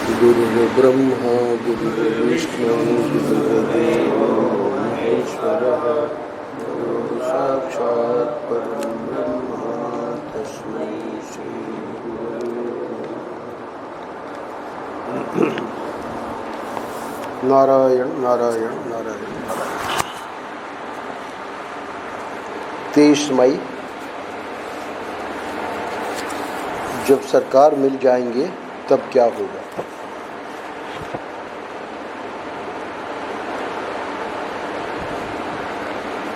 गुरुर्ब्रह्मा गुरुर्विष्णु गुरुर्देवो महेश्वरः गुरुः साक्षात् परं ब्रह्म तस्मै श्री गुरुवे नारायण नारायण नारायण नारायण। 23 मई जब सरकार मिल जाएंगे तब क्या होगा।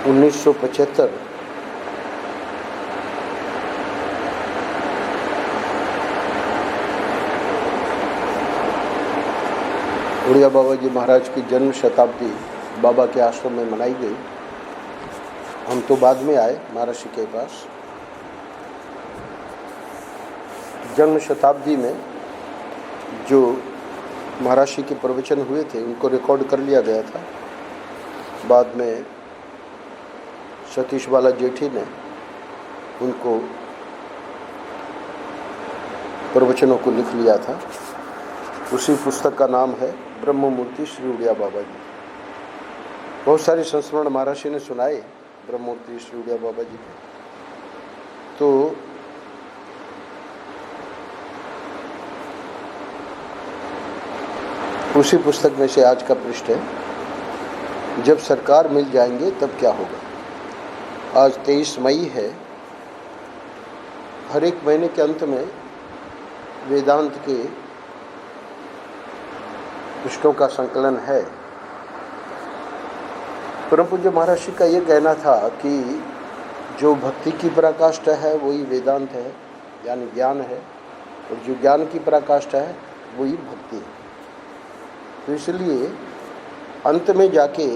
उन्नीस सौ 75 उड़िया बाबा जी महाराज की जन्म शताब्दी बाबा के आश्रम में मनाई गई। हम तो बाद में आए महर्षि के पास। जन्म शताब्दी में जो महर्षि के प्रवचन हुए थे उनको रिकॉर्ड कर लिया गया था। बाद में सतीश बाला जेठी ने उनको प्रवचनों को लिख लिया था। उसी पुस्तक का नाम है ब्रह्म मूर्ति श्री उड़िया बाबा जी। बहुत सारे संस्मरण महर्षि ने सुनाए ब्रह्म मूर्ति श्री उड़िया बाबा जी के। तो उसी पुस्तक में से आज का पृष्ठ है, जब सरकार मिल जाएंगे तब क्या होगा। आज 23 मई है। हर एक महीने के अंत में वेदांत के पृष्ठों का संकलन है। परम पूज्य महर्षि का ये कहना था कि जो भक्ति की पराकाष्ठा है वही वेदांत है, यानी ज्ञान है, और जो ज्ञान की पराकाष्ठा है वही भक्ति है। तो इसलिए अंत में जाके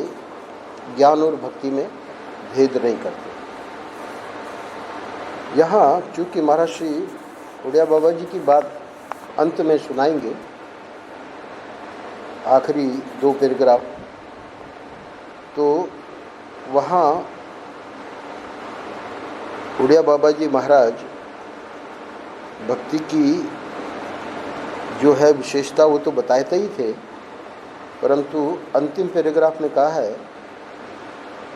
ज्ञान और भक्ति में भेद नहीं करते। यहाँ चूँकि महर्षि उड़िया बाबा जी की बात अंत में सुनाएंगे, आखिरी 2 पैराग्राफ, तो वहाँ उड़िया बाबा जी महाराज भक्ति की जो है विशेषता वो तो बताते ही थे, परंतु अंतिम पैराग्राफ में कहा है,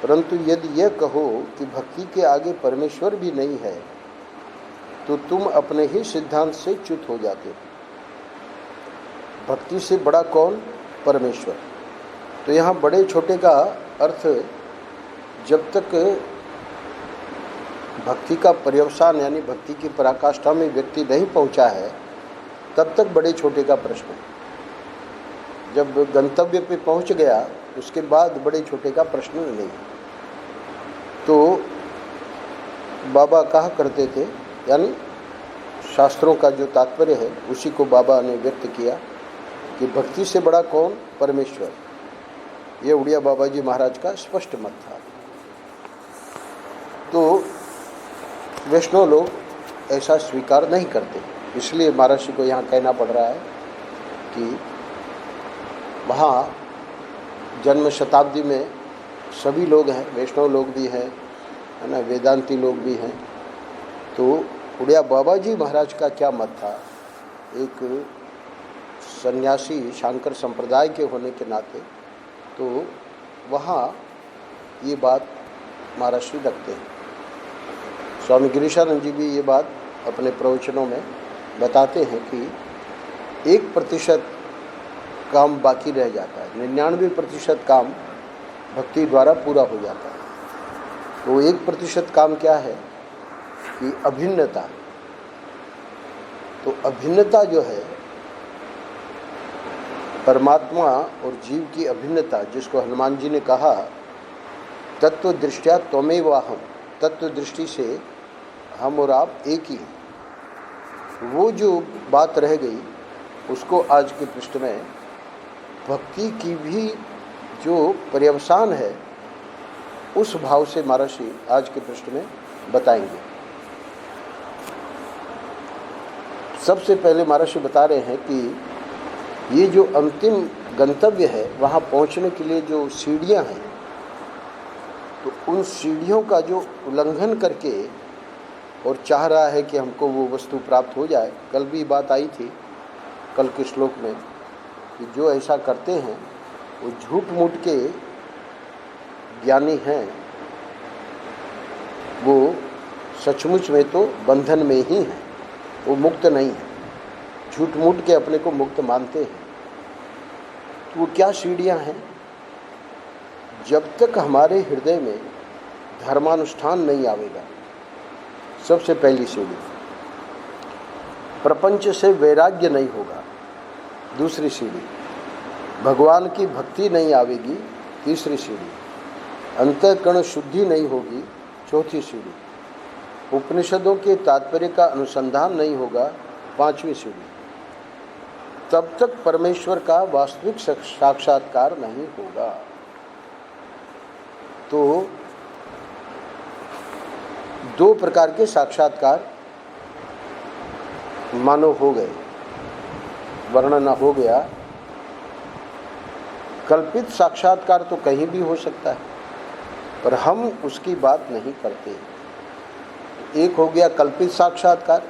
परंतु यदि यह कहो कि भक्ति के आगे परमेश्वर भी नहीं है तो तुम अपने ही सिद्धांत से च्युत हो जाते हो। भक्ति से बड़ा कौन? परमेश्वर। तो यहाँ बड़े छोटे का अर्थ, जब तक भक्ति का पर्यवसान यानी भक्ति की पराकाष्ठा में व्यक्ति नहीं पहुँचा है तब तक बड़े छोटे का प्रश्न है। जब गंतव्य पे पहुँच गया उसके बाद बड़े छोटे का प्रश्न नहीं। तो बाबा कहा करते थे, यानी शास्त्रों का जो तात्पर्य है उसी को बाबा ने व्यक्त किया कि भक्ति से बड़ा कौन? परमेश्वर। ये उड़िया बाबा जी महाराज का स्पष्ट मत था। तो वैष्णव लोग ऐसा स्वीकार नहीं करते, इसलिए महर्षि को यहाँ कहना पड़ रहा है कि वहाँ जन्म शताब्दी में सभी लोग हैं, वैष्णव लोग भी हैं, है ना, वेदांती लोग भी हैं। तो उड़िया बाबा जी महाराज का क्या मत था? एक सन्यासी शांकर संप्रदाय के होने के नाते तो वहाँ ये बात महर्षि रखते हैं। स्वामी गिरीशानंद जी भी ये बात अपने प्रवचनों में बताते हैं कि 1% काम बाकी रह जाता है, 99% काम भक्ति द्वारा पूरा हो जाता है। तो 1% काम क्या है कि अभिन्नता। तो अभिन्नता जो है परमात्मा और जीव की अभिन्नता, जिसको हनुमान जी ने कहा तत्व दृष्टिया त्वमेवाहम, तत्व दृष्टि से हम और आप एक ही हैं। वो जो बात रह गई उसको आज के पृष्ठ में भक्ति की भी जो पर्यवसान है उस भाव से महर्षि आज के पृष्ठ में बताएंगे। सबसे पहले महर्षि बता रहे हैं कि ये जो अंतिम गंतव्य है वहाँ पहुँचने के लिए जो सीढ़ियाँ हैं, तो उन सीढ़ियों का जो उल्लंघन करके और चाह रहा है कि हमको वो वस्तु प्राप्त हो जाए। कल भी बात आई थी कल के श्लोक में कि जो ऐसा करते हैं वो झूठ मूठ के ज्ञानी हैं, वो सचमुच में तो बंधन में ही हैं, वो मुक्त नहीं है। झूठ मूठ के अपने को मुक्त मानते हैं। तो वो क्या सीढ़ियाँ हैं? जब तक हमारे हृदय में धर्मानुष्ठान नहीं आवेगा, सबसे पहली सीढ़ी। प्रपंच से वैराग्य नहीं होगा, दूसरी सीढ़ी। भगवान की भक्ति नहीं आवेगी, तीसरी सीढ़ी। अंतःकरण शुद्धि नहीं होगी, चौथी सीढ़ी। उपनिषदों के तात्पर्य का अनुसंधान नहीं होगा, पांचवी सीढ़ी। तब तक परमेश्वर का वास्तविक साक्षात्कार नहीं होगा। तो दो प्रकार के साक्षात्कार मानो हो गए, वर्णन हो गया। कल्पित साक्षात्कार तो कहीं भी हो सकता है, पर हम उसकी बात नहीं करते। एक हो गया कल्पित साक्षात्कार,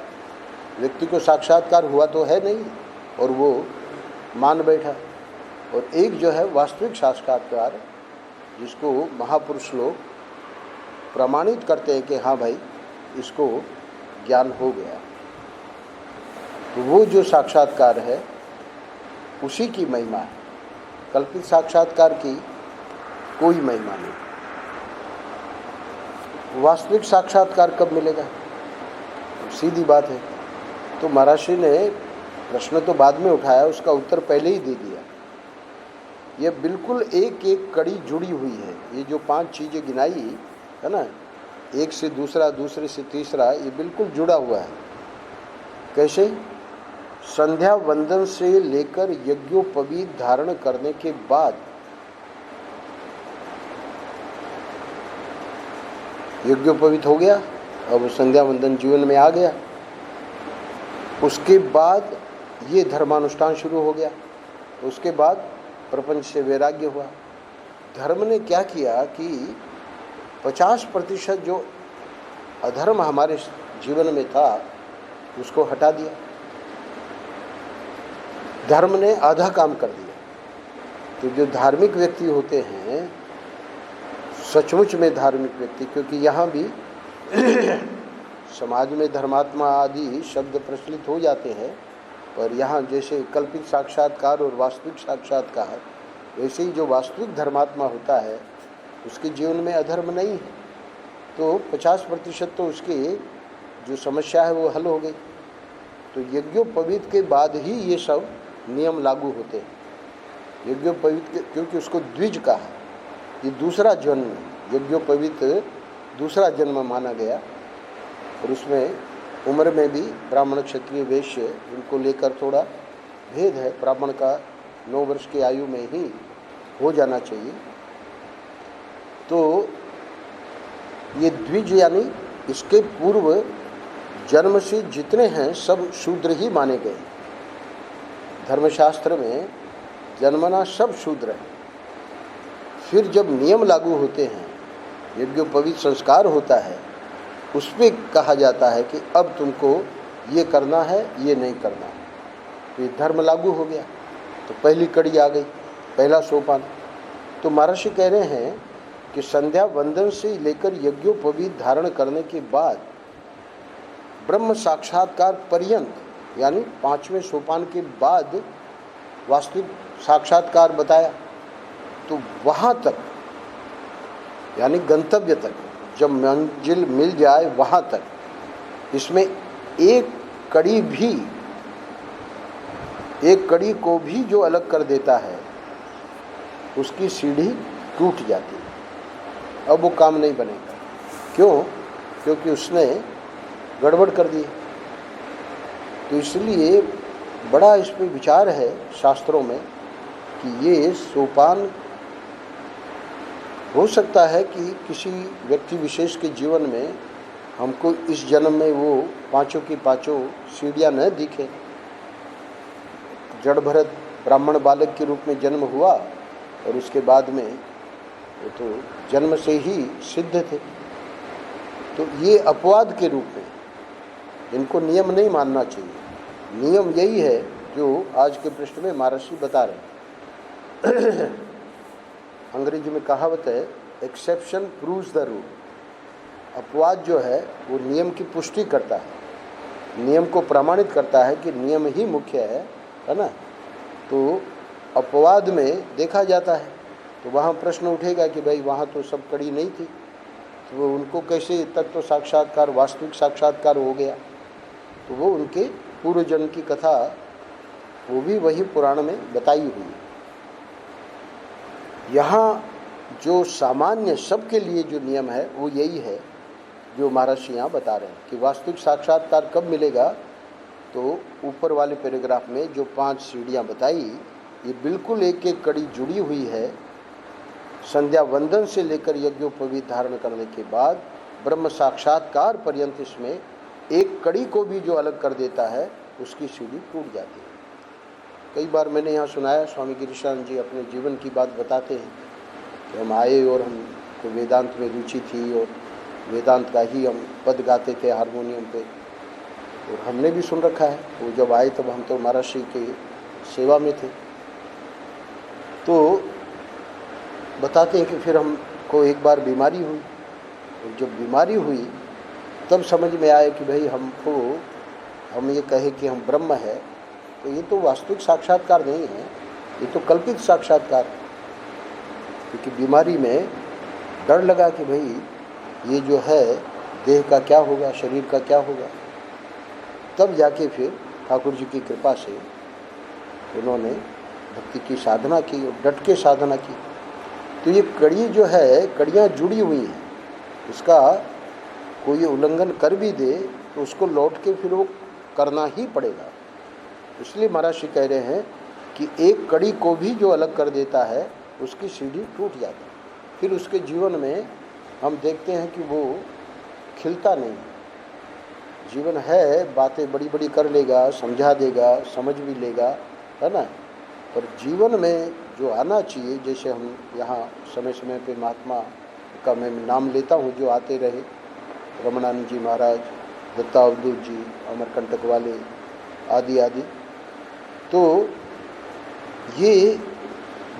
व्यक्ति को साक्षात्कार हुआ तो है नहीं और वो मान बैठा। और एक जो है वास्तविक साक्षात्कार, जिसको महापुरुष लोग प्रमाणित करते हैं कि हाँ भाई इसको ज्ञान हो गया। तो वो जो साक्षात्कार है उसी की महिमा है। कल्पित साक्षात्कार की कोई महिमा नहीं। वास्तविक साक्षात्कार कब मिलेगा? सीधी बात है। तो महर्षि ने प्रश्न तो बाद में उठाया, उसका उत्तर पहले ही दे दिया। ये बिल्कुल एक एक कड़ी जुड़ी हुई है। ये जो 5 चीज़ें गिनाई है ना, एक से दूसरा, दूसरे से तीसरा, ये बिल्कुल जुड़ा हुआ है। कैसे? संध्या वंदन से लेकर यज्ञोपवीत धारण करने के बाद, यज्ञोपवीत हो गया, अब संध्या वंदन जीवन में आ गया। उसके बाद ये धर्मानुष्ठान शुरू हो गया। उसके बाद प्रपंच से वैराग्य हुआ। धर्म ने क्या किया कि 50% जो अधर्म हमारे जीवन में था उसको हटा दिया। धर्म ने आधा काम कर दिया। तो जो धार्मिक व्यक्ति होते हैं, सचमुच में धार्मिक व्यक्ति, क्योंकि यहाँ भी समाज में धर्मात्मा आदि शब्द प्रचलित हो जाते हैं, पर यहाँ जैसे कल्पित साक्षात्कार और वास्तविक साक्षात्कार, वैसे ही जो वास्तविक धर्मात्मा होता है उसके जीवन में अधर्म नहीं है। तो 50% तो उसकी जो समस्या है वो हल हो गई। तो यज्ञोपवीत के बाद ही ये सब नियम लागू होते हैं। यज्ञोपवीत क्योंकि उसको द्विज कहा, ये दूसरा जन्म, यज्ञोपवीत दूसरा जन्म माना गया। और उसमें उम्र में भी ब्राह्मण, क्षत्रिय, वैश्य, इनको लेकर थोड़ा भेद है। ब्राह्मण का 9 वर्ष की आयु में ही हो जाना चाहिए। तो ये द्विज यानी इसके पूर्व जन्म से जितने हैं सब शूद्र ही माने गए। धर्मशास्त्र में जन्मना सब शूद्र है। फिर जब नियम लागू होते हैं, यज्ञोपवीत संस्कार होता है, उसमें कहा जाता है कि अब तुमको ये करना है, ये नहीं करना है। तो ये धर्म लागू हो गया। तो पहली कड़ी आ गई, पहला सोपान। तो महर्षि कह रहे हैं कि संध्या वंदन से लेकर यज्ञोपवीत धारण करने के बाद ब्रह्म साक्षात्कार पर्यंत, यानी 5वें सोपान के बाद वास्तविक साक्षात्कार बताया। तो वहाँ तक, यानी गंतव्य तक, जब मंजिल मिल जाए वहाँ तक, इसमें एक कड़ी को भी जो अलग कर देता है उसकी सीढ़ी टूट जाती है। अब वो काम नहीं बनेगा। क्यों? क्योंकि उसने गड़बड़ कर दी। तो इसलिए बड़ा इस पर विचार है शास्त्रों में कि ये सोपान हो सकता है कि किसी व्यक्ति विशेष के जीवन में हमको इस जन्म में वो 5 की 5 सीढ़ियाँ न दिखे। जड़ भरत ब्राह्मण बालक के रूप में जन्म हुआ और उसके बाद में वो तो जन्म से ही सिद्ध थे। तो ये अपवाद के रूप में इनको नियम नहीं मानना चाहिए। नियम यही है जो आज के पृष्ठ में महर्षि बता रहे हैं। अंग्रेजी में कहावत है, एक्सेप्शन प्रूव्स द रूल। अपवाद जो है वो नियम की पुष्टि करता है, नियम को प्रमाणित करता है कि नियम ही मुख्य है ना। तो अपवाद में देखा जाता है, तो वहाँ प्रश्न उठेगा कि भाई वहाँ तो सब कड़ी नहीं थी, तो उनको कैसे तत्व साक्षात्कार, वास्तविक साक्षात्कार हो गया। तो वो उनके पूर्व जन्म की कथा, वो भी वही पुराण में बताई हुई है। यहाँ जो सामान्य सबके लिए जो नियम है वो यही है जो महर्षि यहाँ बता रहे हैं कि वास्तविक साक्षात्कार कब मिलेगा। तो ऊपर वाले पैराग्राफ में जो 5 सीढ़ियाँ बताई, ये बिल्कुल एक एक कड़ी जुड़ी हुई है। संध्या वंदन से लेकर यज्ञोपवीत धारण करने के बाद ब्रह्म साक्षात्कार पर्यंत इसमें एक कड़ी को भी जो अलग कर देता है उसकी सीढ़ी टूट जाती है। कई बार मैंने यहाँ सुनाया, स्वामी गिरीशानंद जी अपने जीवन की बात बताते हैं कि हम आए और हमको वेदांत में रुचि थी और वेदांत का ही हम पद गाते थे हारमोनियम पे, और हमने भी सुन रखा है। वो जब आए तब हम तो महर्षि की सेवा में थे। तो बताते हैं कि फिर हमको एक बार बीमारी हुई, और जब बीमारी हुई तब समझ में आया कि भाई हम ये कहे कि हम ब्रह्म है, तो ये तो वास्तविक साक्षात्कार नहीं है, ये तो कल्पित साक्षात्कार। क्योंकि बीमारी में डर लगा कि भाई ये जो है देह का क्या होगा, शरीर का क्या होगा। तब जाके फिर ठाकुर जी की कृपा से उन्होंने भक्ति की साधना की और डट के साधना की। तो ये कड़ी जो है, कड़ियाँ जुड़ी हुई हैं, इसका कोई उल्लंघन कर भी दे तो उसको लौट के फिर वो करना ही पड़ेगा। इसलिए महर्षि कह रहे हैं कि एक कड़ी को भी जो अलग कर देता है उसकी सीढ़ी टूट जाती है। फिर उसके जीवन में हम देखते हैं कि वो खिलता नहीं। जीवन है, बातें बड़ी बड़ी कर लेगा, समझा देगा, समझ भी लेगा, है ना, पर जीवन में जो आना चाहिए, जैसे हम यहाँ समय समय पे महात्मा का मैं नाम लेता हूँ जो आते रहे, रमणानंद जी महाराज, दत्ता अवधूत जी, अमरकंटक वाले आदि आदि, तो ये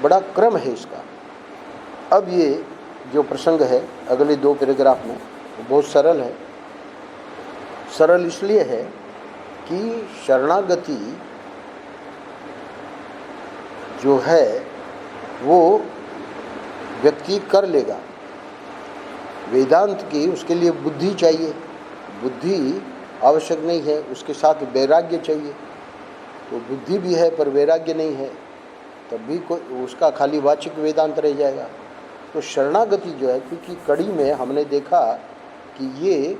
बड़ा क्रम है इसका। अब ये जो प्रसंग है अगले 2 पैराग्राफ में, बहुत सरल है। सरल इसलिए है कि शरणागति जो है वो व्यक्ति कर लेगा। वेदांत की उसके लिए बुद्धि चाहिए, बुद्धि आवश्यक नहीं है, उसके साथ वैराग्य चाहिए। तो बुद्धि भी है पर वैराग्य नहीं है, तब भी कोई उसका खाली वाचिक वेदांत रह जाएगा। तो शरणागति जो है, क्योंकि कड़ी में हमने देखा कि ये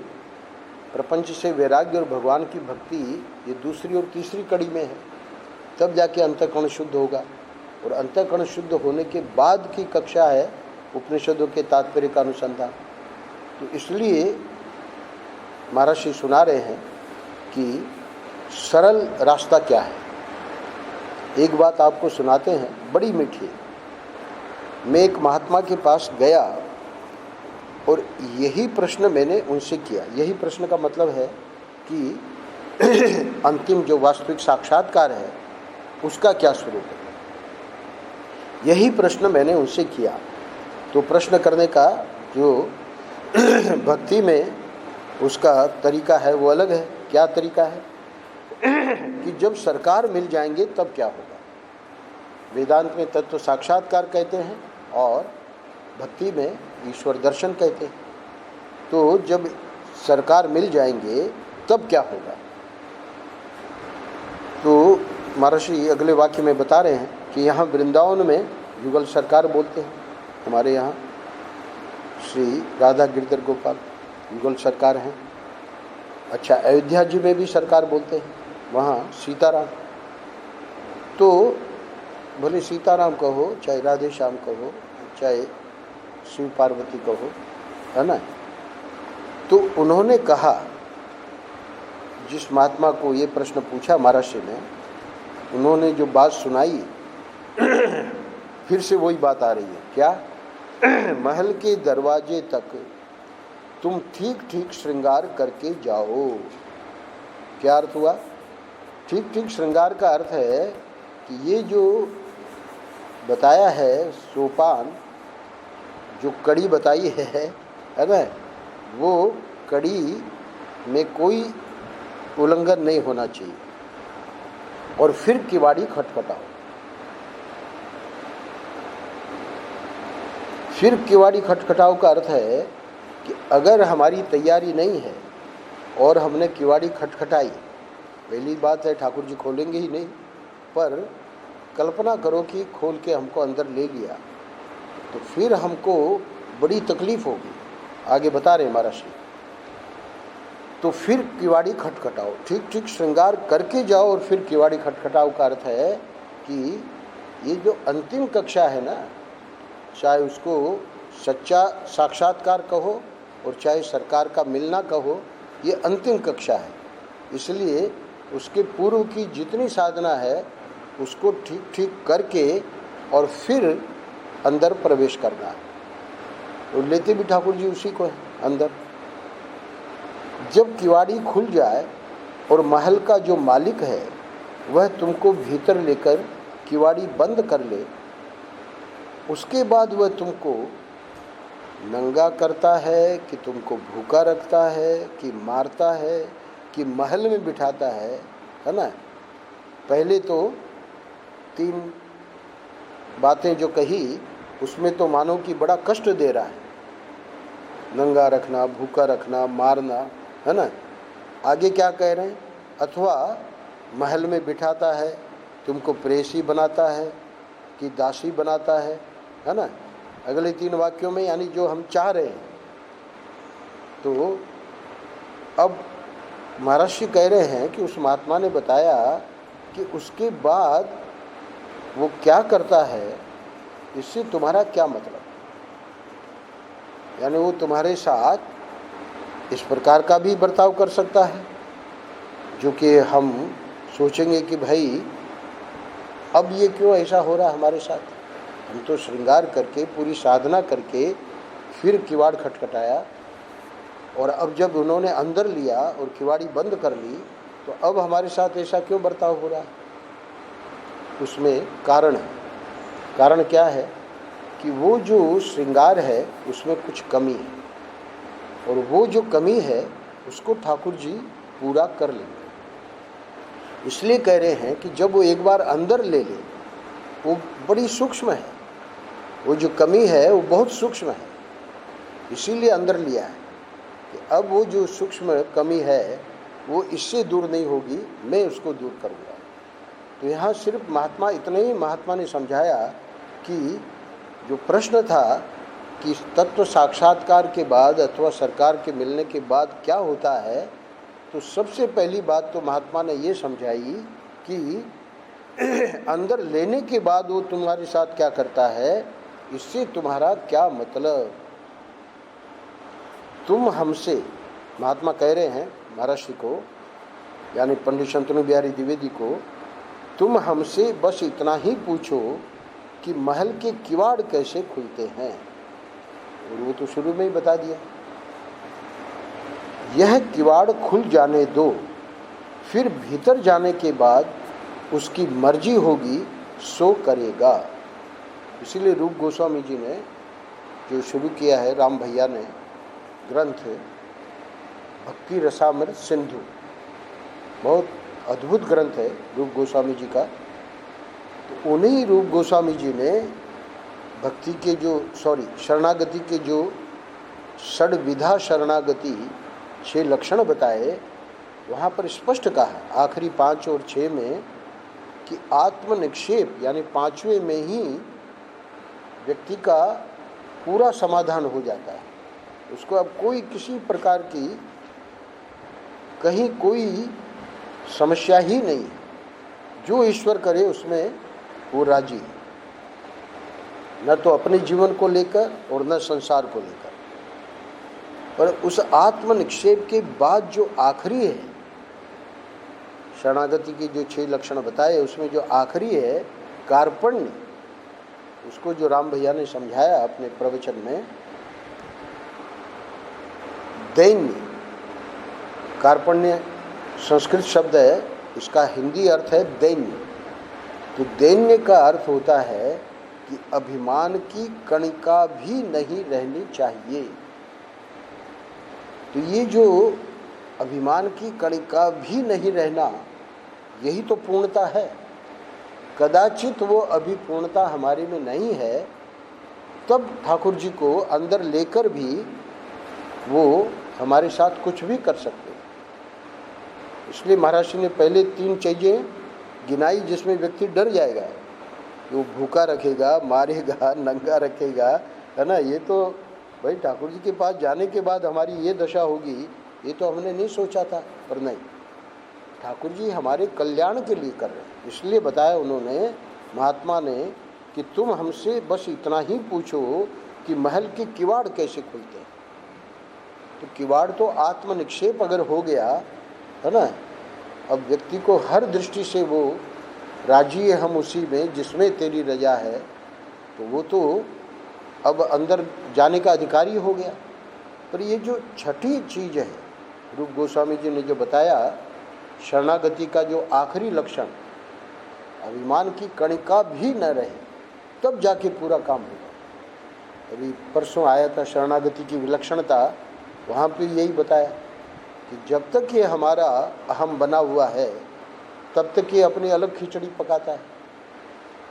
प्रपंच से वैराग्य और भगवान की भक्ति ये दूसरी और तीसरी कड़ी में है, तब जाके अंतःकरण शुद्ध होगा। और अंतःकरण शुद्ध होने के बाद की कक्षा है उपनिषदों के तात्पर्य का अनुसंधान। तो इसलिए महर्षि सुना रहे हैं कि सरल रास्ता क्या है। एक बात आपको सुनाते हैं, बड़ी मीठी है। मैं एक महात्मा के पास गया और यही प्रश्न मैंने उनसे किया। यही प्रश्न का मतलब है कि अंतिम जो वास्तविक साक्षात्कार है उसका क्या स्वरूप है, यही प्रश्न मैंने उनसे किया। तो प्रश्न करने का जो भक्ति में उसका तरीका है वो अलग है। क्या तरीका है कि जब सरकार मिल जाएंगे तब क्या होगा। वेदांत में तत्व साक्षात्कार कहते हैं और भक्ति में ईश्वर दर्शन कहते हैं। तो जब सरकार मिल जाएंगे तब क्या होगा। तो महर्षि अगले वाक्य में बता रहे हैं कि यहाँ वृंदावन में युगल सरकार बोलते हैं, हमारे यहाँ श्री राधा गिरधर गोपाल युगल सरकार हैं। अच्छा, अयोध्या जी में भी सरकार बोलते हैं, वहाँ सीताराम। तो भले सीताराम कहो, चाहे राधे श्याम कहो, चाहे शिव पार्वती कहो, है ना। तो उन्होंने कहा, जिस महात्मा को ये प्रश्न पूछा महर्षि ने, उन्होंने जो बात सुनाई फिर से वही बात आ रही है। क्या? महल के दरवाजे तक तुम ठीक ठीक श्रृंगार करके जाओ। क्या अर्थ हुआ ठीक ठीक श्रृंगार का अर्थ है कि ये जो बताया है सोपान, जो कड़ी बताई है ना, वो कड़ी में कोई उल्लंघन नहीं होना चाहिए। और फिर किवाड़ी खटखटाओ। फिर किवाड़ी खटखटाओ का अर्थ है कि अगर हमारी तैयारी नहीं है और हमने किवाड़ी खटखटाई, पहली बात है ठाकुर जी खोलेंगे ही नहीं, पर कल्पना करो कि खोल के हमको अंदर ले लिया, तो फिर हमको बड़ी तकलीफ होगी। आगे बता रहे महाराज श्री। तो फिर किवाड़ी खटखटाओ, ठीक ठीक श्रृंगार करके जाओ और फिर किवाड़ी खटखटाओ का अर्थ है कि ये जो अंतिम कक्षा है ना, चाहे उसको सच्चा साक्षात्कार कहो और चाहे सरकार का मिलना कहो, ये अंतिम कक्षा है। इसलिए उसके पूर्व की जितनी साधना है उसको ठीक ठीक करके और फिर अंदर प्रवेश करना है। और लेते भी ठाकुर जी उसी को है अंदर। जब किवाड़ी खुल जाए और महल का जो मालिक है वह तुमको भीतर लेकर किवाड़ी बंद कर ले, उसके बाद वह तुमको नंगा करता है कि तुमको भूखा रखता है कि मारता है कि महल में बिठाता है ना। पहले तो 3 बातें जो कही उसमें तो मानो कि बड़ा कष्ट दे रहा है, नंगा रखना, भूखा रखना, मारना, है ना। आगे क्या कह रहे हैं? अथवा महल में बिठाता है, तुमको प्रेसी बनाता है कि दासी बनाता है ना। अगले 3 वाक्यों में यानी जो हम चाह रहे हैं। तो अब महर्षि कह रहे हैं कि उस महात्मा ने बताया कि उसके बाद वो क्या करता है, इससे तुम्हारा क्या मतलब। यानी वो तुम्हारे साथ इस प्रकार का भी बर्ताव कर सकता है जो कि हम सोचेंगे कि भाई अब ये क्यों ऐसा हो रहा है हमारे साथ। हम तो श्रृंगार करके पूरी साधना करके फिर किवाड़ खटखटाया, और अब जब उन्होंने अंदर लिया और किवाड़ी बंद कर ली तो अब हमारे साथ ऐसा क्यों बर्ताव हो रहा है। उसमें कारण है। कारण क्या है कि वो जो श्रृंगार है उसमें कुछ कमी है, और वो जो कमी है उसको ठाकुर जी पूरा कर लेंगे। इसलिए कह रहे हैं कि जब वो एक बार अंदर ले ले, वो बड़ी सूक्ष्म है, वो जो कमी है वो बहुत सूक्ष्म है, इसीलिए अंदर लिया है कि अब वो जो सूक्ष्म कमी है वो इससे दूर नहीं होगी, मैं उसको दूर करूँगा। तो यहाँ सिर्फ महात्मा इतना ही महात्मा ने समझाया कि जो प्रश्न था कि तत्व साक्षात्कार के बाद अथवा सरकार के मिलने के बाद क्या होता है, तो सबसे पहली बात तो महात्मा ने ये समझाई कि अंदर लेने के बाद वो तुम्हारे साथ क्या करता है, इससे तुम्हारा क्या मतलब। तुम हमसे, महात्मा कह रहे हैं महर्षि को यानी पंडित शंतनु बिहारी द्विवेदी को, तुम हमसे बस इतना ही पूछो कि महल के किवाड़ कैसे खुलते हैं। और वो तो शुरू में ही बता दिया, यह किवाड़ खुल जाने दो, फिर भीतर जाने के बाद उसकी मर्जी होगी सो करेगा। इसीलिए रूप गोस्वामी जी ने जो शुरू किया है, राम भैया ने ग्रंथ भक्ति रसामृत सिंधु, बहुत अद्भुत ग्रंथ है रूप गोस्वामी जी का। तो उन्हीं रूप गोस्वामी जी ने भक्ति के जो शरणागति के जो षड्विधा शरणागति 6 लक्षण बताए, वहाँ पर स्पष्ट कहा आखिरी 5 और 6 में कि आत्मनिक्षेप यानी 5वें में ही व्यक्ति का पूरा समाधान हो जाता है। उसको अब कोई किसी प्रकार की कहीं कोई समस्या ही नहीं है, जो ईश्वर करे उसमें वो राजी है, न तो अपने जीवन को लेकर और न संसार को लेकर। पर उस आत्म निक्षेप के बाद जो आखिरी है, शरणागति के जो 6 लक्षण बताए उसमें जो आखिरी है कार्पण्य, उसको जो राम भैया ने समझाया अपने प्रवचन में, दैन्य। कार्पण्य संस्कृत शब्द है, इसका हिंदी अर्थ है दैन्य। तो दैन्य का अर्थ होता है कि अभिमान की कणिका भी नहीं रहनी चाहिए। तो ये जो अभिमान की कणिका भी नहीं रहना, यही तो पूर्णता है। कदाचित वो अभी पूर्णता हमारे में नहीं है, तब ठाकुर जी को अंदर लेकर भी वो हमारे साथ कुछ भी कर सकते हैं। इसलिए महाराज जी ने पहले 3 चीज़ें गिनाई जिसमें व्यक्ति डर जाएगा। वो भूखा रखेगा, मारेगा, नंगा रखेगा, है ना। ये तो भाई ठाकुर जी के पास जाने के बाद हमारी ये दशा होगी, ये तो हमने नहीं सोचा था। पर नहीं, ठाकुर जी हमारे कल्याण के लिए कर रहे हैं। इसलिए बताया उन्होंने, महात्मा ने, कि तुम हमसे बस इतना ही पूछो कि महल के किवाड़ कैसे खुलते हैं। तो किवाड़ तो आत्मनिक्षेप अगर हो गया, है ना, अब व्यक्ति को हर दृष्टि से वो राजी है हम उसी में जिसमें तेरी रजा है, तो वो तो अब अंदर जाने का अधिकारी हो गया। पर ये जो छठी चीज़ है, रूप गोस्वामी जी ने जो बताया, शरणागति का जो आखिरी लक्षण, अभिमान की कणिका भी न रहे, तब जाके पूरा काम होगा। अभी परसों आया था शरणागति की विलक्षणता, वहाँ पे यही बताया कि जब तक ये हमारा अहम बना हुआ है, तब तक ये अपनी अलग खिचड़ी पकाता है।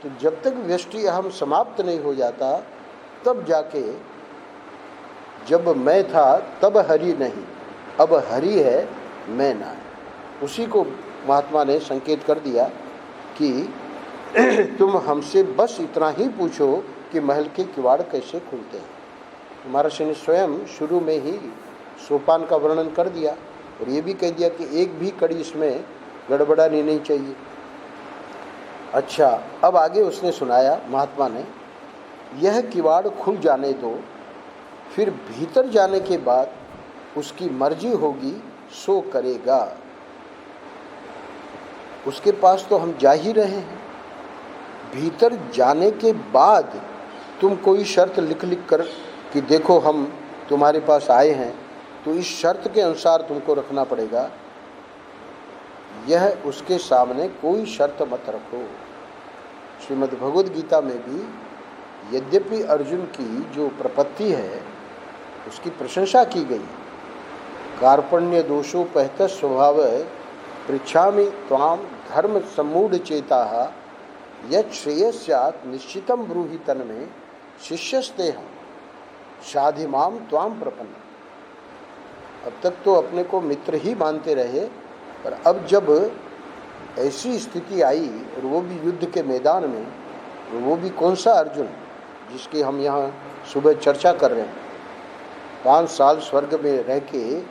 तो जब तक व्यष्टि अहम समाप्त नहीं हो जाता, तब जाके, जब मैं था तब हरि नहीं, अब हरि है मैं ना है। उसी को महात्मा ने संकेत कर दिया कि तुम हमसे बस इतना ही पूछो कि महल के किवाड़ कैसे खुलते हैं। महाराज ने स्वयं शुरू में ही सोपान का वर्णन कर दिया और ये भी कह दिया कि एक भी कड़ी इसमें गड़बड़ानी नहीं चाहिए। अच्छा, अब आगे उसने सुनाया महात्मा ने, यह किवाड़ खुल जाने दो, फिर भीतर जाने के बाद उसकी मर्जी होगी सो करेगा। उसके पास तो हम जा ही रहे हैं, भीतर जाने के बाद तुम कोई शर्त लिख कर कि देखो हम तुम्हारे पास आए हैं, तो इस शर्त के अनुसार तुमको रखना पड़ेगा, यह उसके सामने कोई शर्त मत रखो। श्रीमद् भगवद गीता में भी यद्यपि अर्जुन की जो प्रपत्ति है उसकी प्रशंसा की गई, कार्पण्य दोषोपहत स्वभाव पृच्छामि त्वाम धर्म सम्मूढ़ चेता यत् श्रेयस्यात् निश्चितम ब्रूहि तन्मे शिष्यस्तेहं शाधिमाम त्वाम प्रपन्न। अब तक तो अपने को मित्र ही मानते रहे, पर अब जब ऐसी स्थिति आई और वो भी युद्ध के मैदान में, तो वो भी कौन सा अर्जुन जिसकी हम यहाँ सुबह चर्चा कर रहे हैं, 5 साल स्वर्ग में रह के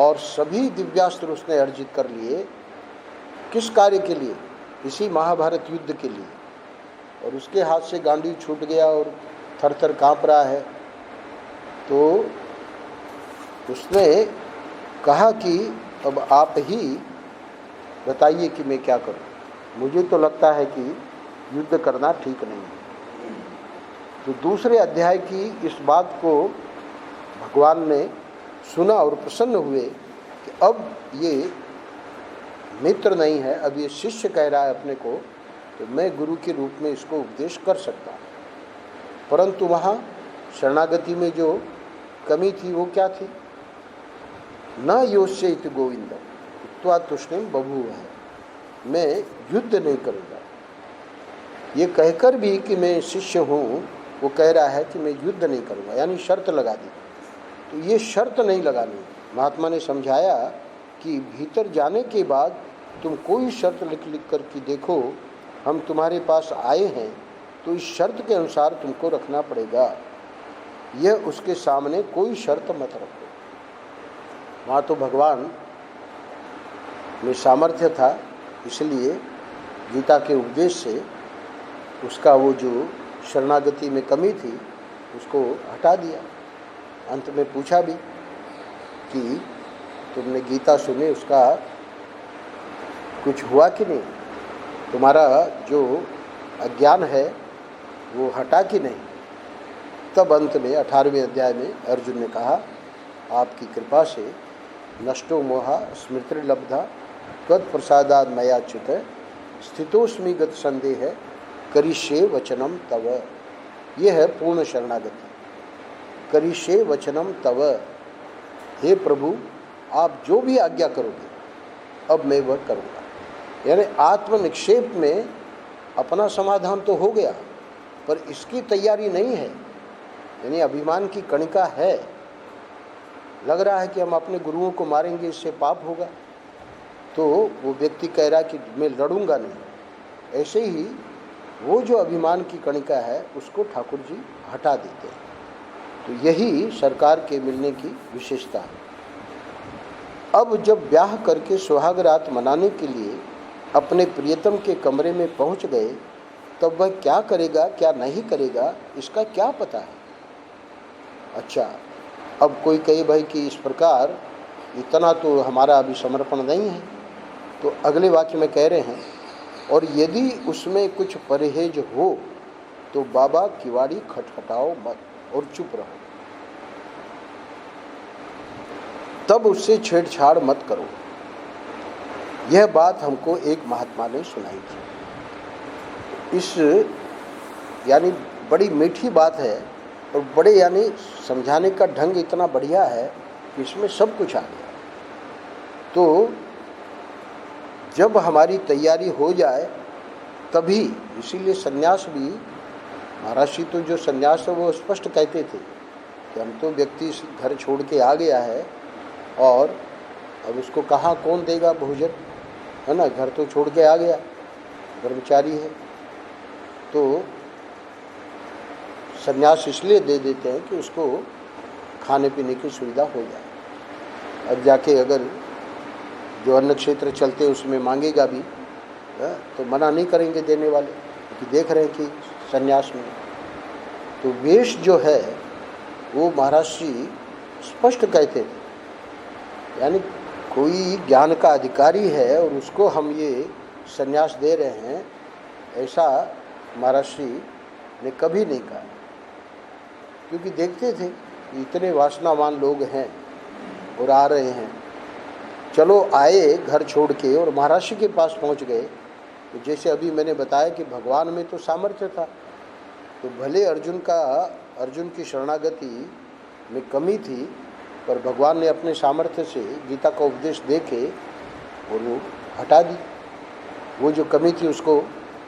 और सभी दिव्यास्त्र उसने अर्जित कर लिए, किस कार्य के लिए? इसी महाभारत युद्ध के लिए। और उसके हाथ से गांडी छूट गया और थर थर काँप रहा है। तो उसने कहा कि अब आप ही बताइए कि मैं क्या करूं, मुझे तो लगता है कि युद्ध करना ठीक नहीं है। तो दूसरे अध्याय की इस बात को भगवान ने सुना और प्रसन्न हुए कि अब ये मित्र नहीं है, अब ये शिष्य कह रहा है अपने को, तो मैं गुरु के रूप में इसको उपदेश कर सकता हूँ। परंतु वहाँ शरणागति में जो कमी थी वो क्या थी? न योष्य इति गोविंद उक्त्वा तुष्णिम बभूव है, मैं युद्ध नहीं करूँगा। ये कहकर भी कि मैं शिष्य हूँ, वो कह रहा है कि मैं युद्ध नहीं करूँगा, यानी शर्त लगा दी। तो ये शर्त नहीं लगानी। महात्मा ने समझाया कि भीतर जाने के बाद तुम कोई शर्त लिख कर कि देखो हम तुम्हारे पास आए हैं, तो इस शर्त के अनुसार तुमको रखना पड़ेगा, यह उसके सामने कोई शर्त मत रखो। वहाँ तो भगवान में सामर्थ्य था, इसलिए गीता के उपदेश से उसका वो जो शरणागति में कमी थी उसको हटा दिया। अंत में पूछा भी कि तुमने गीता सुनी, उसका कुछ हुआ कि नहीं, तुम्हारा जो अज्ञान है वो हटा कि नहीं। तब अंत में 18वें अध्याय में अर्जुन ने कहा, आपकी कृपा से नष्टो मोहा स्मृति लब्धा त्वत्प्रसादाद मयाच्युत स्थितोस्मि गत संदेह करिष्ये वचनम तव। यह है पूर्ण शरणागति। करिष्ये वचनम तव, हे प्रभु आप जो भी आज्ञा करोगे अब मैं वह करूँगा। यानी आत्मनिक्षेप में अपना समाधान तो हो गया, पर इसकी तैयारी नहीं है। यानी अभिमान की कणिका है। लग रहा है कि हम अपने गुरुओं को मारेंगे, इससे पाप होगा, तो वो व्यक्ति कह रहा है कि मैं लड़ूंगा नहीं। ऐसे ही वो जो अभिमान की कणिका है उसको ठाकुर जी हटा देते हैं। तो यही सरकार के मिलने की विशेषता है। अब जब ब्याह करके सुहाग रात मनाने के लिए अपने प्रियतम के कमरे में पहुंच गए, तब वह क्या करेगा क्या नहीं करेगा इसका क्या पता है। अच्छा, अब कोई कहे भाई कि इस प्रकार इतना तो हमारा अभी समर्पण नहीं है, तो अगले वाक्य में कह रहे हैं, और यदि उसमें कुछ परहेज हो तो बाबा किवाड़ी खटखटाओ मत और चुप रहो, तब उससे छेड़छाड़ मत करो। यह बात हमको एक महात्मा ने सुनाई थी। इस यानी बड़ी मीठी बात है और बड़े यानी समझाने का ढंग इतना बढ़िया है कि इसमें सब कुछ आ गया। तो जब हमारी तैयारी हो जाए तभी, इसीलिए सन्यास भी, महाराज जी तो जो सन्यास है वो स्पष्ट कहते थे कि हम तो व्यक्ति घर छोड़ के आ गया है और अब उसको कहाँ कौन देगा भोजन, है ना, घर तो छोड़ के आ गया, ब्रह्मचारी है, तो सन्यास इसलिए दे देते हैं कि उसको खाने पीने की सुविधा हो जाए। अब जाके अगर जो अन्न क्षेत्र चलते उसमें मांगेगा भी तो मना नहीं करेंगे देने वाले, क्योंकि देख रहे हैं कि सन्यास में तो वेश जो है वो महाराज जी स्पष्ट कहते थे। यानी कोई ज्ञान का अधिकारी है और उसको हम ये सन्यास दे रहे हैं, ऐसा महाराज जी ने कभी नहीं कहा, क्योंकि देखते थे कि इतने वासनावान लोग हैं और आ रहे हैं। चलो आए घर छोड़ के और महाराज जी के पास पहुंच गए, तो जैसे अभी मैंने बताया कि भगवान में तो सामर्थ्य था, तो भले अर्जुन की शरणागति में कमी थी, पर भगवान ने अपने सामर्थ्य से गीता का उपदेश दे के और वो हटा दी, वो जो कमी थी उसको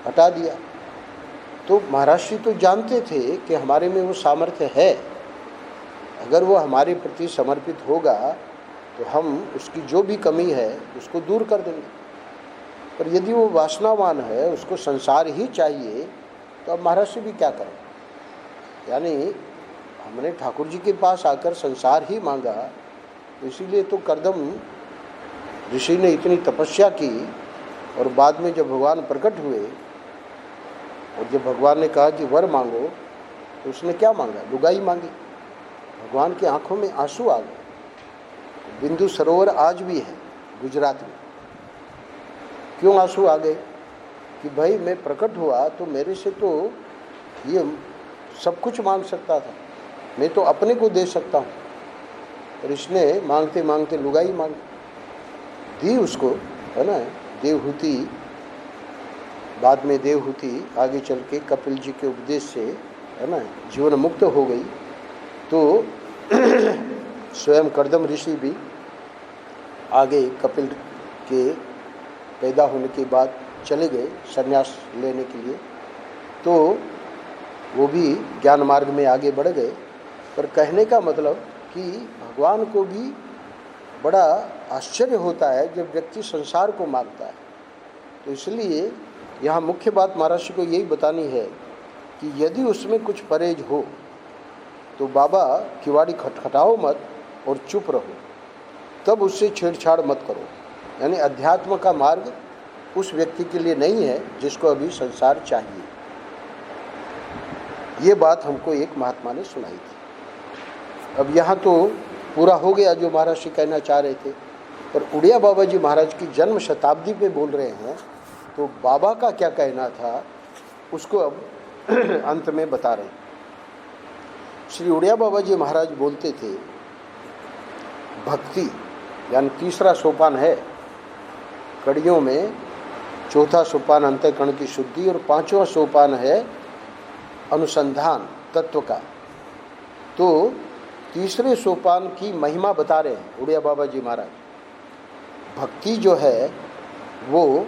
हटा दिया। तो महाराज जी तो जानते थे कि हमारे में वो सामर्थ्य है, अगर वो हमारे प्रति समर्पित होगा तो हम उसकी जो भी कमी है उसको दूर कर देंगे। पर यदि वो वासनावान है, उसको संसार ही चाहिए, तो अब महाराज जी भी क्या करें। यानी हमने ठाकुर जी के पास आकर संसार ही मांगा, तो इसीलिए तो कर्दम ऋषि ने इतनी तपस्या की, और बाद में जब भगवान प्रकट हुए और जब भगवान ने कहा कि वर मांगो, तो उसने क्या मांगा, लुगाई मांगी। भगवान की आंखों में आंसू आ गए। बिंदु सरोवर आज भी है गुजरात में। क्यों आंसू आ गए कि भाई मैं प्रकट हुआ तो मेरे से तो ये सब कुछ मांग सकता था, मैं तो अपने को दे सकता हूँ, और इसने मांगते मांगते लुगाई मांग दी उसको, है ना। देवहूति, बाद में देवहूति आगे चल के कपिल जी के उपदेश से, है ना, जीवन मुक्त हो गई। तो स्वयं कर्दम ऋषि भी आगे कपिल के पैदा होने के बाद चले गए संन्यास लेने के लिए, तो वो भी ज्ञान मार्ग में आगे बढ़ गए। पर कहने का मतलब कि भगवान को भी बड़ा आश्चर्य होता है जब व्यक्ति संसार को मांगता है। तो इसलिए यहाँ मुख्य बात महाराज जी को यही बतानी है कि यदि उसमें कुछ परहेज हो तो बाबा किवाड़ी खटखटाओ मत और चुप रहो, तब उससे छेड़छाड़ मत करो। यानी अध्यात्म का मार्ग उस व्यक्ति के लिए नहीं है जिसको अभी संसार चाहिए। ये बात हमको एक महात्मा ने सुनाई थी। अब यहाँ तो पूरा हो गया जो महाराज जी कहना चाह रहे थे, पर उड़िया बाबा जी महाराज की जन्म शताब्दी पे बोल रहे हैं, तो बाबा का क्या कहना था उसको अब अंत में बता रहे हैं। श्री उड़िया बाबा जी महाराज बोलते थे, भक्ति यानी तीसरा सोपान है, कड़ियों में चौथा सोपान अंतःकरण की शुद्धि और पांचवा सोपान है अनुसंधान तत्व का। तो तीसरे सोपान की महिमा बता रहे हैं उड़िया बाबा जी महाराज। भक्ति जो है वो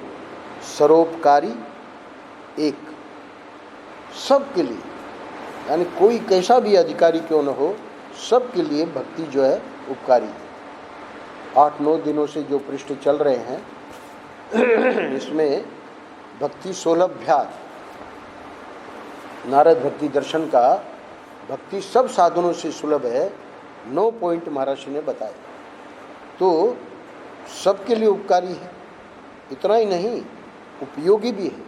सरोपकारी, एक सबके लिए, यानी कोई कैसा भी अधिकारी क्यों न हो, सबके लिए भक्ति जो है उपकारी है। 8-9 दिनों से जो पृष्ठ चल रहे हैं इसमें भक्ति सौलभ्यात, नारद भक्ति दर्शन का भक्ति सब साधनों से सुलभ है, 9 पॉइंट महर्षि ने बताए। तो सबके लिए उपकारी है। इतना ही नहीं, उपयोगी भी है।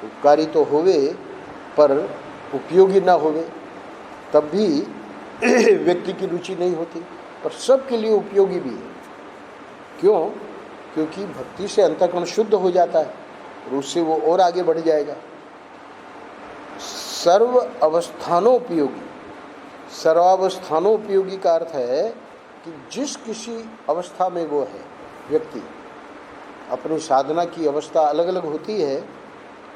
उपकारी तो होवे पर उपयोगी ना होवे तब भी व्यक्ति की रुचि नहीं होती, पर सबके लिए उपयोगी भी है। क्यों? क्योंकि भक्ति से अंतःकरण शुद्ध हो जाता है और उससे वो और आगे बढ़ जाएगा। सर्व अवस्थानोपयोगी, सर्वावस्थानोपयोगी का अर्थ है कि जिस किसी अवस्था में वो है व्यक्ति, अपनी साधना की अवस्था अलग अलग होती है,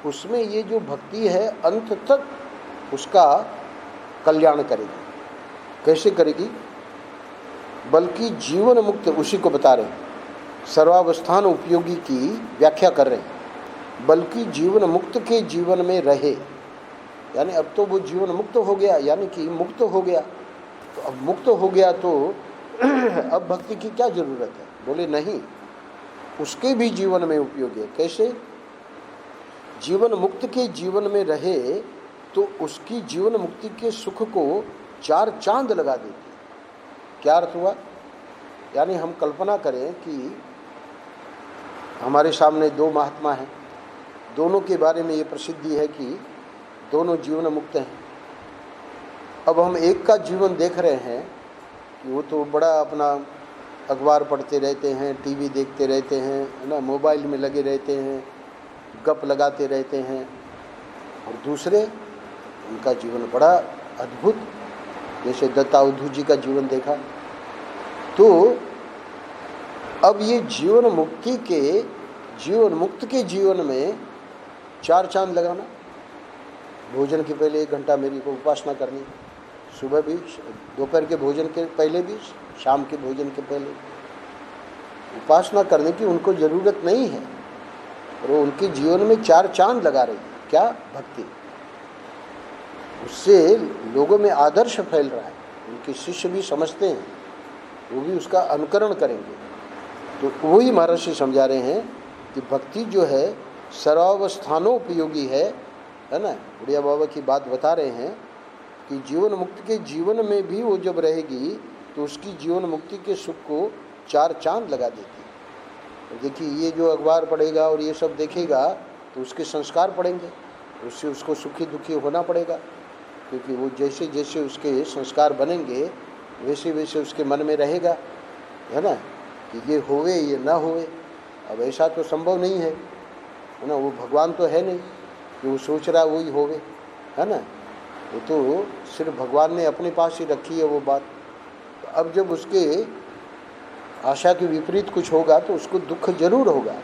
उसमें ये जो भक्ति है अंत तक उसका कल्याण करेगी। कैसे करेगी? बल्कि जीवन मुक्त, उसी को बता रहे हैं, सर्वावस्थान उपयोगी की व्याख्या कर रहे हैं। बल्कि जीवन मुक्त के जीवन में रहे, यानी अब तो वो जीवन मुक्त हो गया, यानी कि मुक्त हो गया। तो अब मुक्त हो गया तो अब भक्ति की क्या जरूरत है? बोले नहीं, उसके भी जीवन में उपयोगी है। कैसे? जीवन मुक्त के जीवन में रहे तो उसकी जीवन मुक्ति के सुख को 4 चांद लगा देती है। क्या अर्थ हुआ? यानी हम कल्पना करें कि हमारे सामने 2 महात्मा हैं, दोनों के बारे में ये प्रसिद्धि है कि दोनों जीवन मुक्त हैं। अब हम एक का जीवन देख रहे हैं कि वो तो बड़ा अपना अखबार पढ़ते रहते हैं, टीवी देखते रहते हैं, है ना, मोबाइल में लगे रहते हैं, गप लगाते रहते हैं। और दूसरे, उनका जीवन बड़ा अद्भुत, जैसे दत्तावधू जी का जीवन देखा। तो अब ये जीवन मुक्ति के, जीवन मुक्त के जीवन में 4 चांद लगाना। भोजन के पहले 1 घंटा मेरी को उपासना करनी, सुबह भी, दोपहर के भोजन के पहले भी, शाम के भोजन के पहले उपासना करने की उनको ज़रूरत नहीं है, और वो उनके जीवन में 4 चांद लगा रही है। क्या? भक्ति। उससे लोगों में आदर्श फैल रहा है, उनके शिष्य भी समझते हैं, वो भी उसका अनुकरण करेंगे। तो वही महर्षि समझा रहे हैं कि भक्ति जो है सर्वावस्थानोपयोगी है ना। उड़िया बाबा की बात बता रहे हैं कि जीवन मुक्त के जीवन में भी वो जब रहेगी तो उसकी जीवन मुक्ति के सुख को 4 चांद लगा देती है। देखिए, ये जो अखबार पढ़ेगा और ये सब देखेगा तो उसके संस्कार पड़ेंगे, उससे उसको सुखी दुखी होना पड़ेगा, क्योंकि वो जैसे जैसे उसके संस्कार बनेंगे वैसे वैसे उसके मन में रहेगा, है ना, कि ये होवे ये ना होवे। अब ऐसा तो संभव नहीं है ना, वो भगवान तो है नहीं कि वो सोच रहा वही होवे, है ना। वो तो सिर्फ भगवान ने अपने पास ही रखी है वो बात। तो अब जब उसके आशा के विपरीत कुछ होगा तो उसको दुख जरूर होगा।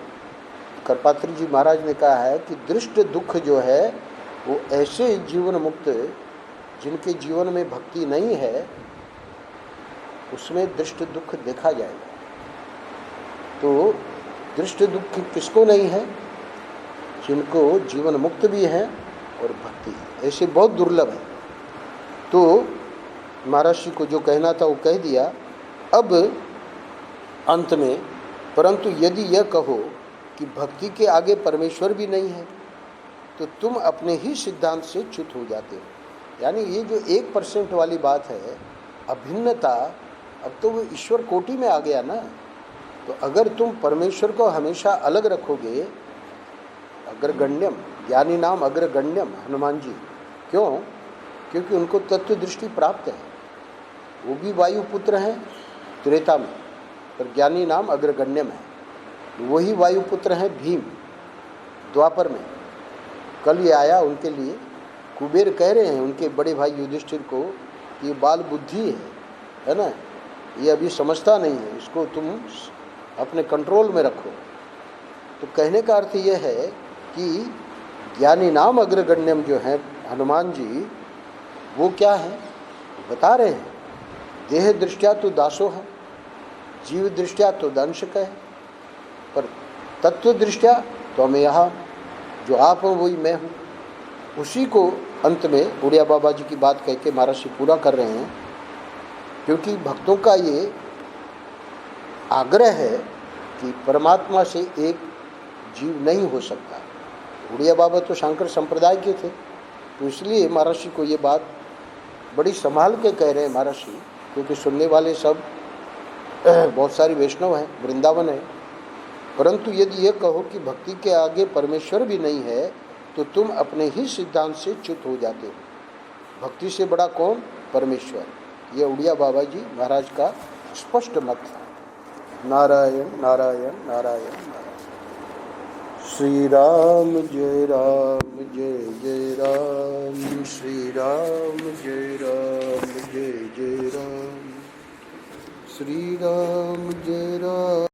करपात्री जी महाराज ने कहा है कि दृष्ट दुख जो है वो ऐसे जीवन मुक्त जिनके जीवन में भक्ति नहीं है, उसमें दृष्ट दुख देखा जाएगा। तो दृष्ट दुख किसको नहीं है? जिनको जीवन मुक्त भी है और भक्ति है, ऐसे बहुत दुर्लभ है। तो महर्षि को जो कहना था वो कह दिया। अब अंत में, परंतु यदि यह कहो कि भक्ति के आगे परमेश्वर भी नहीं है तो तुम अपने ही सिद्धांत से च्युत हो जाते हो। यानी ये जो 1% वाली बात है, अभिन्नता, अब तो वो ईश्वर कोटि में आ गया ना। तो अगर तुम परमेश्वर को हमेशा अलग रखोगे, अग्रगण्यम, ज्ञानी नाम अग्रगण्यम, हनुमान जी, क्यों? क्योंकि उनको तत्व दृष्टि प्राप्त है। वो भी वायुपुत्र हैं त्रेता में, पर ज्ञानी नाम अग्रगण्यम है। वही वायुपुत्र हैं भीम द्वापर में। कल ये आया उनके लिए, कुबेर कह रहे हैं उनके बड़े भाई युधिष्ठिर को, ये बाल बुद्धि है ना, ये अभी समझता नहीं है, इसको तुम अपने कंट्रोल में रखो। तो कहने का अर्थ यह है कि ज्ञानी नाम अग्रगण्यम जो है हनुमान जी, वो क्या है बता रहे हैं। देह दृष्टिया तो दासो है, जीव दृष्टिया तो दंशक है, पर तत्व दृष्टिया तो मैं यहाँ जो आप हो वही मैं हूँ। उसी को अंत में उड़िया बाबा जी की बात कह के महाराज जी पूरा कर रहे हैं, क्योंकि भक्तों का ये आग्रह है कि परमात्मा से एक जीव नहीं हो सकता। उड़िया बाबा तो शंकर संप्रदाय के थे, तो इसलिए महाराज जी को ये बात बड़ी संभाल के कह रहे हैं महाराज जी, क्योंकि सुनने वाले सब बहुत सारी वैष्णव हैं, वृंदावन है। परंतु यदि ये कहो कि भक्ति के आगे परमेश्वर भी नहीं है तो तुम अपने ही सिद्धांत से च्युत हो जाते हो। भक्ति से बड़ा कौन? परमेश्वर। ये उड़िया बाबा जी महाराज का स्पष्ट मत है। नारायण नारायण नारायण नारायण। श्री राम जय जय राम, श्री राम जय जय राम, श्री राम जय राम।